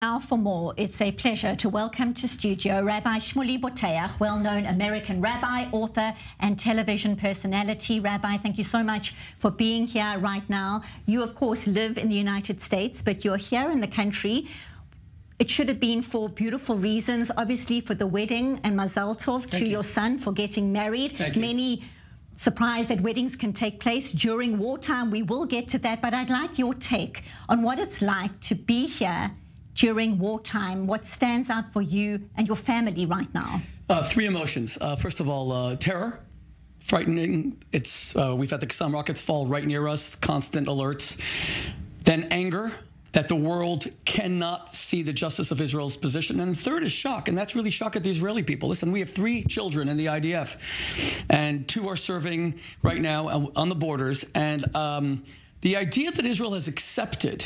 Now for more, it's a pleasure to welcome to studio Rabbi Shmuley Boteach, well-known American rabbi, author, and television personality. Rabbi, thank you so much for being here right now. You, of course, live in the United States, but you're here in the country. It should have been for beautiful reasons, obviously for the wedding and Mazal Tov to your son for getting married. Thank you. Many surprised that weddings can take place during wartime. We will get to that, but I'd like your take on what it's like to be here during wartime. What stands out for you and your family right now? Three emotions. First of all, terror, frightening. We've had the Qassam rockets fall right near us, constant alerts. Then anger that the world cannot see the justice of Israel's position. And third is shock, and that's really shock at the Israeli people. Listen, we have 3 children in the IDF, and 2 are serving right now on the borders. And the idea that Israel has accepted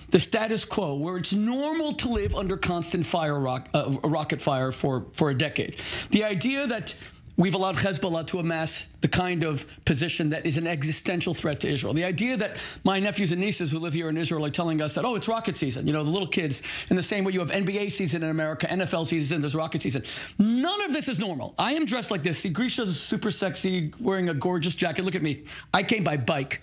the status quo, where it's normal to live under constant rocket fire for a decade. The idea that we've allowed Hezbollah to amass the kind of position that is an existential threat to Israel. The idea that my nephews and nieces who live here in Israel are telling us that, oh, it's rocket season. You know, the little kids, in the same way you have NBA season in America, NFL season, there's rocket season. None of this is normal. I am dressed like this. See, Grisha's super sexy, wearing a gorgeous jacket. Look at me. I came by bike.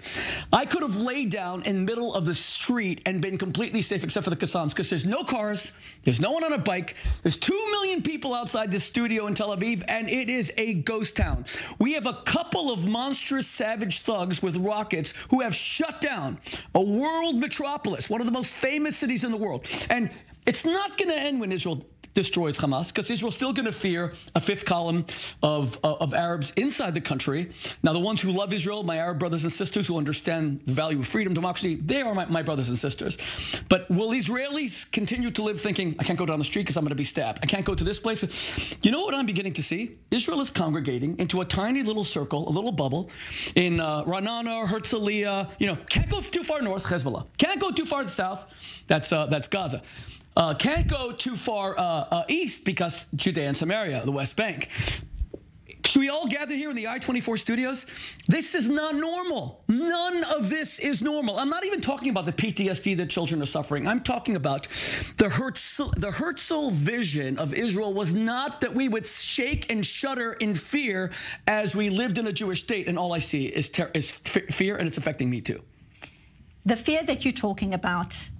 I could have laid down in the middle of the street and been completely safe, except for the Qassams, because there's no cars, there's no one on a bike, there's 2 million people outside this studio in Tel Aviv, and it is a ghost town. We have a couple of monstrous savage thugs with rockets who have shut down a world metropolis, one of the most famous cities in the world. And it's not going to end when Israel destroys Hamas, because Israel's still going to fear a 5th column of Arabs inside the country. Now, the ones who love Israel, my Arab brothers and sisters who understand the value of freedom, democracy, they are my brothers and sisters. But will Israelis continue to live thinking, I can't go down the street because I'm going to be stabbed? I can't go to this place. You know what I'm beginning to see? Israel is congregating into a tiny little circle, a little bubble in Ra'anana, Herzliya. You know, can't go too far north, Hezbollah. Can't go too far south, that's Gaza. Can't go too far east because Judea and Samaria, the West Bank. Should we all gather here in the I-24 studios? This is not normal. None of this is normal. I'm not even talking about the PTSD that children are suffering. I'm talking about the Herzl vision of Israel was not that we would shake and shudder in fear as we lived in a Jewish state, and all I see is fear, and it's affecting me too. The fear that you're talking about,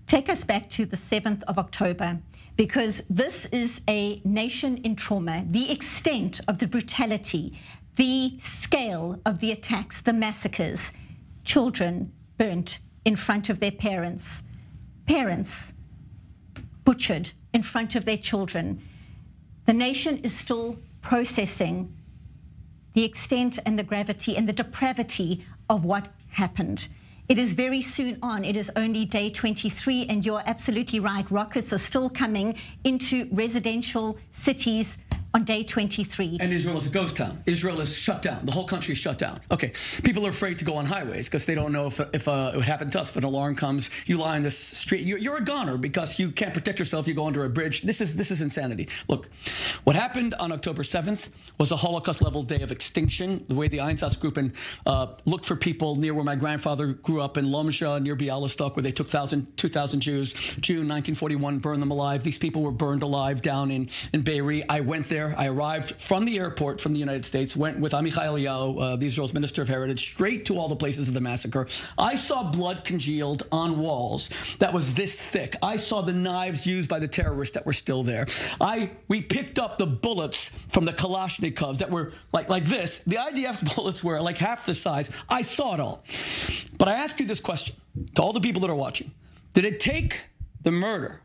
take us back to the 7th of October, because this is a nation in trauma. The extent of the brutality, the scale of the attacks, the massacres, children burnt in front of their parents, parents butchered in front of their children. The nation is still processing the extent and the gravity and the depravity of what happened. It is very soon on. It is only day 23, and you're absolutely right. Rockets are still coming into residential cities on day 23. And Israel is a ghost town. Israel is shut down. The whole country is shut down. Okay, people are afraid to go on highways because they don't know if it would happen to us. If an alarm comes, you lie on this street. You're a goner because you can't protect yourself. You go under a bridge. This is insanity. Look, what happened on October 7th was a Holocaust-level day of extinction. The way the Einsatzgruppen looked for people near where my grandfather grew up in Lomsha, near Bialystok, where they took 2,000 Jews. June 1941, burned them alive. These people were burned alive down in Be'eri. I went there. I arrived from the airport from the United States, went with Amichai Eliyahu, Israel's Minister of Heritage, straight to all the places of the massacre. I saw blood congealed on walls that was this thick. I saw the knives used by the terrorists that were still there. We picked up the bullets from the Kalashnikovs that were like this. The IDF bullets were like half the size. I saw it all. But I ask you this question to all the people that are watching. Did it take the murder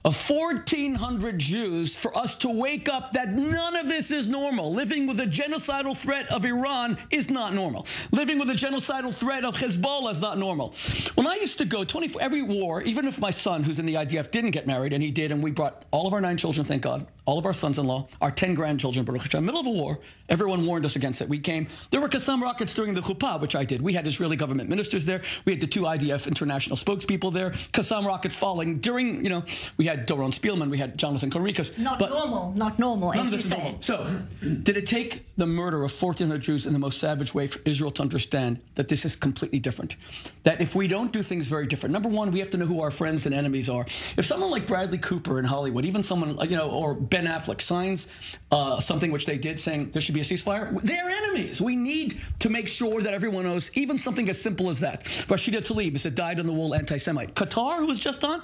of 1,400 Jews for us to wake up that none of this is normal? Living with the genocidal threat of Iran is not normal. Living with the genocidal threat of Hezbollah is not normal. When I used to go every war, even if my son, who's in the IDF, didn't get married, and he did, and we brought all of our 9 children, thank God, all of our sons-in-law, our 10 grandchildren, Baruch Hashem, middle of a war, everyone warned us against it. We came. There were Qassam rockets during the Chuppah, which I did. We had Israeli government ministers there. We had the 2 IDF international spokespeople there. Qassam rockets falling during, you know, we had had Doron Spielman, we had Jonathan Conricus. Not normal, None as of this you is say. normal. So, did it take the murder of 1,400 Jews in the most savage way for Israel to understand that this is completely different? That if we don't do things very different, number one, we have to know who our friends and enemies are. If someone like Bradley Cooper in Hollywood, even someone, you know, or Ben Affleck signs something which they did saying there should be a ceasefire, they're enemies. We need to make sure that everyone knows, even something as simple as that. Rashida Tlaib is a dyed-in-the-wool anti-Semite. Qatar, who was just on?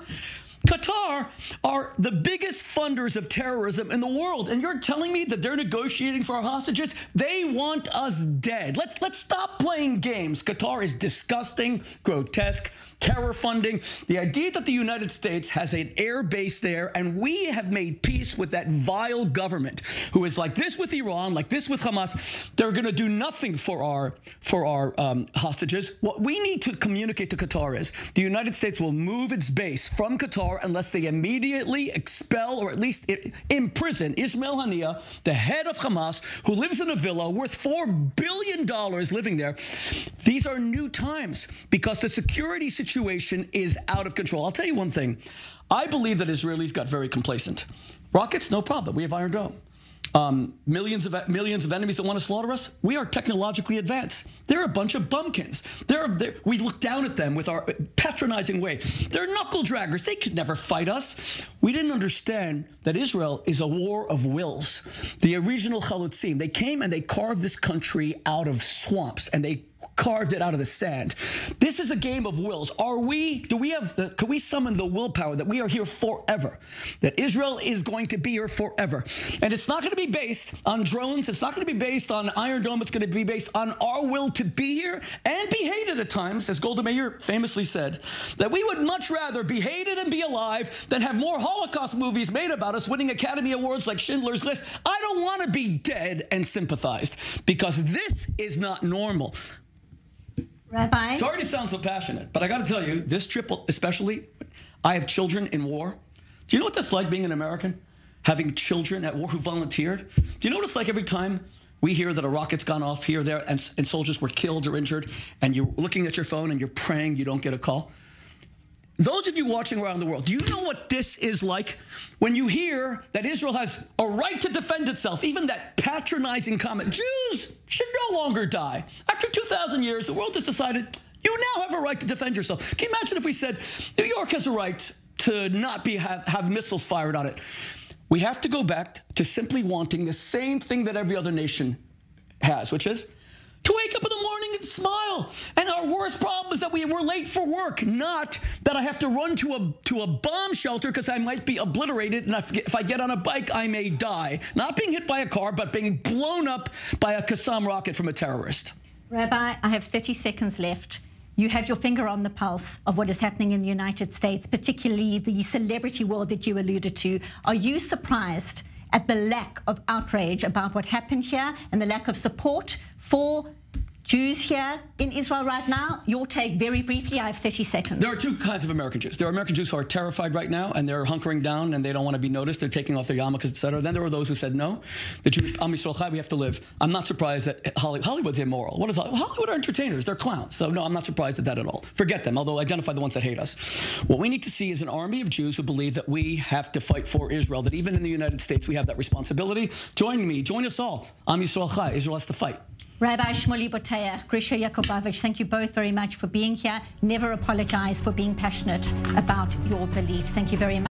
Qatar are the biggest funders of terrorism in the world, and you're telling me that they're negotiating for our hostages? They want us dead. Let's stop playing games. Qatar is disgusting, grotesque, terror funding. The idea that the United States has an air base there, and we have made peace with that vile government who is like this with Iran, like this with Hamas. They're going to do nothing for our hostages. What we need to communicate to Qatar is the United States will move its base from Qatar unless they immediately expel or at least imprison Ismail Haniyeh, the head of Hamas, who lives in a villa worth $4 billion living there. These are new times because the security situation is out of control. I'll tell you one thing. I believe that Israelis got very complacent. Rockets, no problem. We have Iron Dome. Millions of enemies that want to slaughter us. We are technologically advanced. They're a bunch of bumpkins. We look down at them with our patronizing way. They're knuckle draggers. They could never fight us. We didn't understand that Israel is a war of wills. The original Chalutzim, they came and they carved this country out of swamps, and they carved it out of the sand. This is a game of wills. Can we summon the willpower that we are here forever? That Israel is going to be here forever. And it's not going to be based on drones. It's not going to be based on Iron Dome. It's going to be based on our will to be here and be hated at times, as Golda Meir famously said, that we would much rather be hated and be alive than have more Holocaust movies made about us winning Academy Awards like Schindler's List. I don't want to be dead and sympathized, because this is not normal. Rabbi? Sorry to sound so passionate, but I got to tell you, this trip especially, I have children in war. Do you know what that's like being an American? Having children at war who volunteered? Do you know what it's like every time we hear that a rocket's gone off here or there and soldiers were killed or injured, and you're looking at your phone and you're praying you don't get a call? Those of you watching around the world, do you know what this is like? When you hear that Israel has a right to defend itself, even that patronizing comment, Jews should no longer die. After 2,000 years, the world has decided you now have a right to defend yourself. Can you imagine if we said New York has a right to not have missiles fired on it? We have to go back to simply wanting the same thing that every other nation has, which is to wake up in the morning and smile. And our worst problem is that we're late for work, not that I have to run to a bomb shelter because I might be obliterated, and if I get on a bike, I may die. Not being hit by a car, but being blown up by a Qassam rocket from a terrorist. Rabbi, I have 30 seconds left. You have your finger on the pulse of what is happening in the United States, particularly the celebrity world that you alluded to. Are you surprised at the lack of outrage about what happened here and the lack of support for Jews here in Israel right now? Your take very briefly. I have 30 seconds. There are two kinds of American Jews. There are American Jews who are terrified right now and they're hunkering down and they don't want to be noticed. They're taking off their yarmulkes, etc. Then there are those who said, no, the Jewish Am Yisrael Chai, we have to live. I'm not surprised that Hollywood's immoral. What is Hollywood? Hollywood are entertainers. They're clowns. So no, I'm not surprised at that at all. Forget them, although identify the ones that hate us. What we need to see is an army of Jews who believe that we have to fight for Israel, that even in the United States we have that responsibility. Join me. Join us all. Am Yisrael Chai. Israel has to fight. Rabbi Shmuley Boteach, Grisha Yakubovich, thank you both very much for being here. Never apologize for being passionate about your beliefs. Thank you very much.